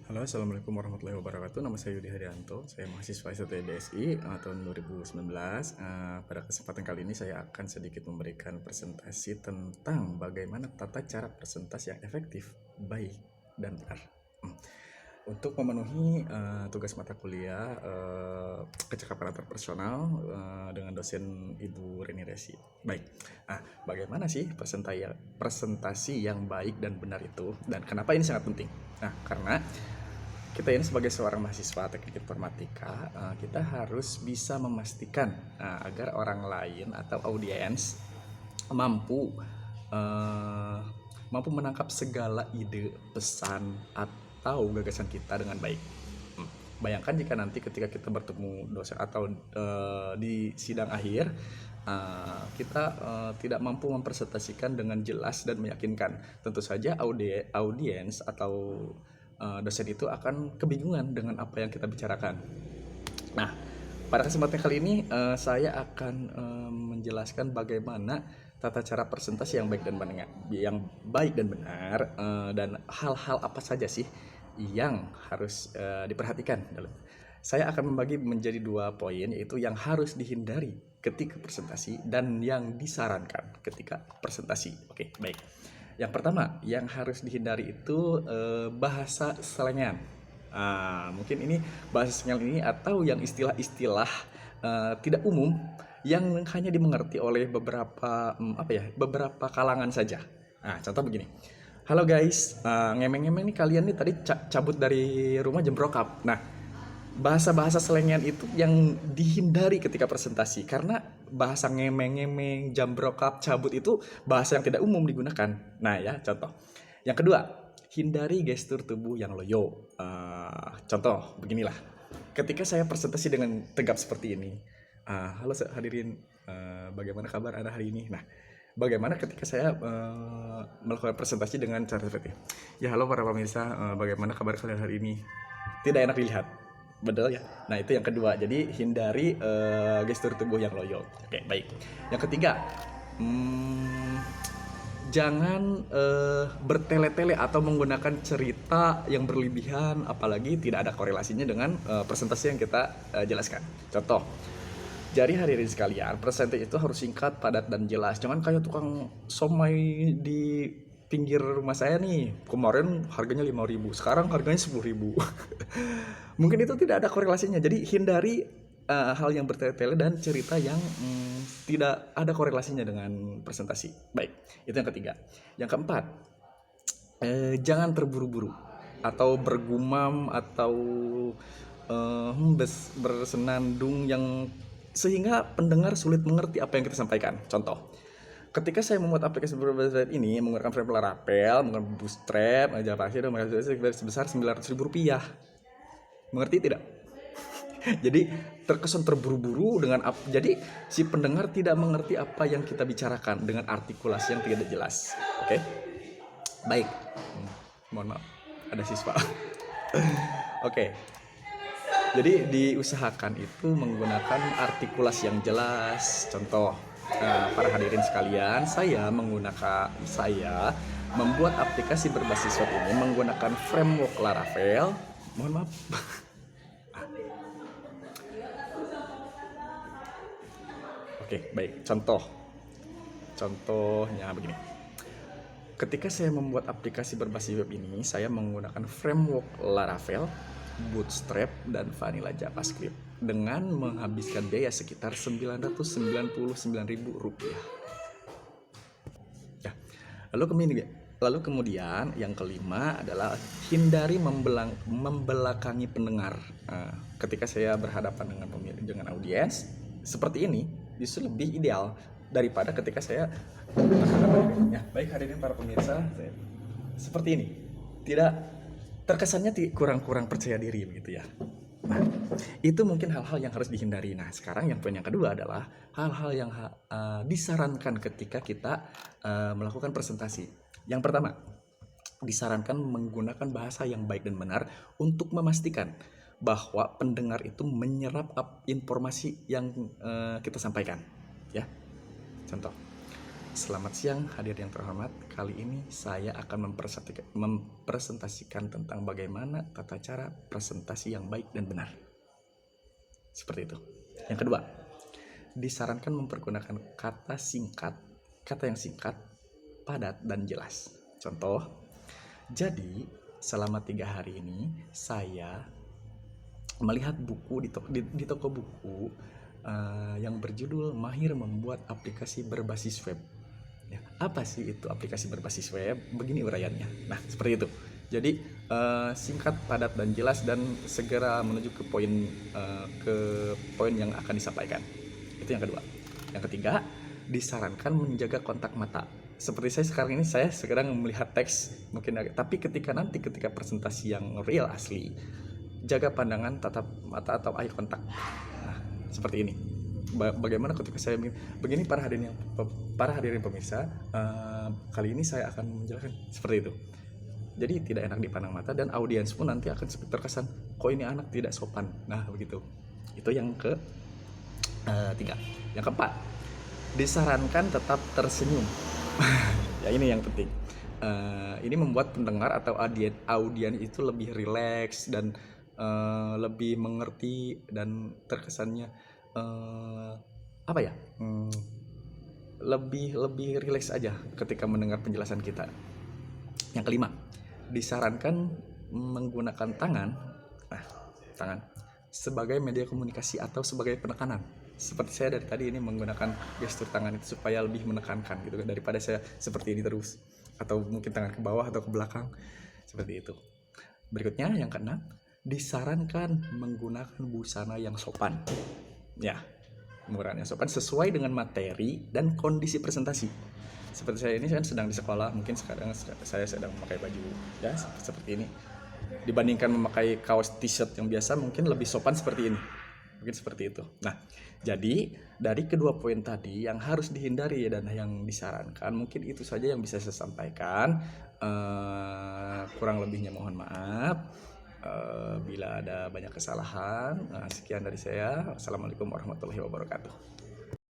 Halo, Assalamualaikum warahmatullahi wabarakatuh. Nama saya Yudi Haryanto. Saya mahasiswa STBSI tahun 2019. Pada kesempatan kali ini saya akan sedikit memberikan presentasi tentang bagaimana tata cara presentasi yang efektif, baik, dan benar. Untuk memenuhi tugas mata kuliah kecakapan antarpersonal dengan dosen Ibu Reni Resi. Baik, bagaimana sih presentasi yang baik dan benar itu, dan kenapa ini sangat penting? Nah, karena kita ini sebagai seorang mahasiswa teknik informatika, kita harus bisa memastikan agar orang lain atau audiens mampu uh, mampu menangkap segala ide, pesan, atau gagasan kita dengan baik. Bayangkan jika nanti ketika kita bertemu dosen atau di sidang akhir, kita tidak mampu mempresentasikan dengan jelas dan meyakinkan. Tentu saja audiens atau dosen itu akan kebingungan dengan apa yang kita bicarakan. Nah, pada kesempatan kali ini saya akan menjelaskan bagaimana tata cara presentasi yang baik dan benar, dan hal-hal apa saja sih yang harus diperhatikan. Saya akan membagi menjadi 2 poin, yaitu yang harus dihindari ketika presentasi dan yang disarankan ketika presentasi. Oke, baik. Yang pertama, yang harus dihindari itu bahasa selengean. Mungkin ini bahasa selengean ini atau yang istilah-istilah tidak umum yang hanya dimengerti oleh beberapa kalangan saja. Contoh begini. Halo guys, ngemeng-ngemeng nih kalian nih tadi cabut dari rumah jam berapa? Nah, bahasa-bahasa selengean itu yang dihindari ketika presentasi, karena bahasa ngemeng-ngemeng, jam brokap, cabut itu bahasa yang tidak umum digunakan. Nah ya, contoh. Yang kedua, hindari gestur tubuh yang loyo. Contoh beginilah, ketika saya presentasi dengan tegap seperti ini, halo hadirin, bagaimana kabar Anda hari ini? Nah, bagaimana ketika saya melakukan presentasi dengan cara seperti ini? Ya, halo para pemirsa, bagaimana kabar kalian hari ini? Tidak enak dilihat, betul ya. Nah, itu yang kedua, jadi hindari gestur tubuh yang loyo. Oke, baik. Yang ketiga, jangan bertele-tele atau menggunakan cerita yang berlebihan, apalagi tidak ada korelasinya dengan presentasi yang kita jelaskan. Contoh, jadi hadirin sekalian, presentasi itu harus singkat, padat, dan jelas. Jangan kayak tukang somai di pinggir rumah saya nih. Kemarin harganya 5.000, sekarang harganya 10.000. Mungkin itu tidak ada korelasinya. Jadi hindari hal yang bertele-tele dan cerita yang tidak ada korelasinya dengan presentasi. Baik, itu yang ketiga. Yang keempat, jangan terburu-buru atau bergumam atau bersenandung yang sehingga pendengar sulit mengerti apa yang kita sampaikan. Contoh, ketika saya membuat aplikasi berbasis ini menggunakan frame Laravel, menggunakan Bootstrap, Javascript, dan menggunakan sebesar Rp900.000. Mengerti tidak? Jadi terkesan terburu-buru jadi si pendengar tidak mengerti apa yang kita bicarakan dengan artikulasi yang tidak jelas. Oke? Baik. Mohon maaf, ada siswa. Oke. Jadi diusahakan itu menggunakan artikulasi yang jelas. Contoh, para hadirin sekalian, saya membuat aplikasi berbasis web ini menggunakan framework Laravel. Mohon maaf. Oke, baik. Contohnya begini. Ketika saya membuat aplikasi berbasis web ini, saya menggunakan framework Laravel, Bootstrap, dan vanilla JavaScript dengan menghabiskan biaya sekitar Rp999.000. Ya. Lalu kemudian yang kelima adalah hindari membelakangi pendengar. Ketika saya berhadapan dengan audiens seperti ini, justru lebih ideal daripada ketika saya ya, baik hadirin para pemirsa, seperti ini tidak terkesannya kurang percaya diri begitu ya. Nah, itu mungkin hal-hal yang harus dihindari. Nah, sekarang yang poin yang kedua adalah hal-hal yang disarankan ketika kita melakukan presentasi. Yang pertama, disarankan menggunakan bahasa yang baik dan benar untuk memastikan bahwa pendengar itu menyerap informasi yang kita sampaikan. Ya, contoh. Selamat siang hadirin yang terhormat. Kali ini saya akan mempresentasikan tentang bagaimana tata cara presentasi yang baik dan benar. Seperti itu. Yang kedua, disarankan mempergunakan kata yang singkat, padat, dan jelas. Contoh, jadi selama 3 hari ini saya melihat buku di toko buku yang berjudul Mahir Membuat Aplikasi Berbasis Web. Ya, apa sih itu aplikasi berbasis web? Begini uraiannya. Nah, seperti itu. Jadi singkat, padat, dan jelas, dan segera menuju ke poin yang akan disampaikan. Itu yang kedua. Yang ketiga, disarankan menjaga kontak mata. Seperti saya sekarang ini, saya sedang melihat teks mungkin, tapi ketika presentasi yang real asli, jaga pandangan, tatap mata atau eye contact. Nah, seperti ini. Bagaimana ketika saya begini, para hadirin pemirsa, kali ini saya akan menjelaskan seperti itu. Jadi tidak enak dipandang mata, dan audiens pun nanti akan terkesan, kok ini anak tidak sopan. Nah, begitu. Itu yang ketiga. Yang keempat, disarankan tetap tersenyum. Ya, ini yang penting. Ini membuat pendengar atau audiens itu lebih rileks dan lebih mengerti, dan terkesannya lebih rileks aja ketika mendengar penjelasan kita. Yang kelima, disarankan menggunakan tangan sebagai media komunikasi atau sebagai penekanan. Seperti saya dari tadi ini menggunakan gestur tangan itu supaya lebih menekankan gitu, daripada saya seperti ini terus, atau mungkin tangan ke bawah atau ke belakang, seperti itu. Berikutnya yang keenam, disarankan menggunakan busana yang sopan. Ya, menggunakan yang sopan sesuai dengan materi dan kondisi presentasi. Seperti saya ini kan sedang di sekolah, mungkin sekarang saya sedang memakai baju ya seperti ini. Dibandingkan memakai kaos t-shirt yang biasa, mungkin lebih sopan seperti ini. Mungkin seperti itu. Nah, jadi dari kedua poin tadi yang harus dihindari dan yang disarankan, mungkin itu saja yang bisa saya sampaikan. Kurang lebihnya mohon maaf. Bila ada banyak kesalahan. Sekian dari saya. Assalamualaikum warahmatullahi wabarakatuh.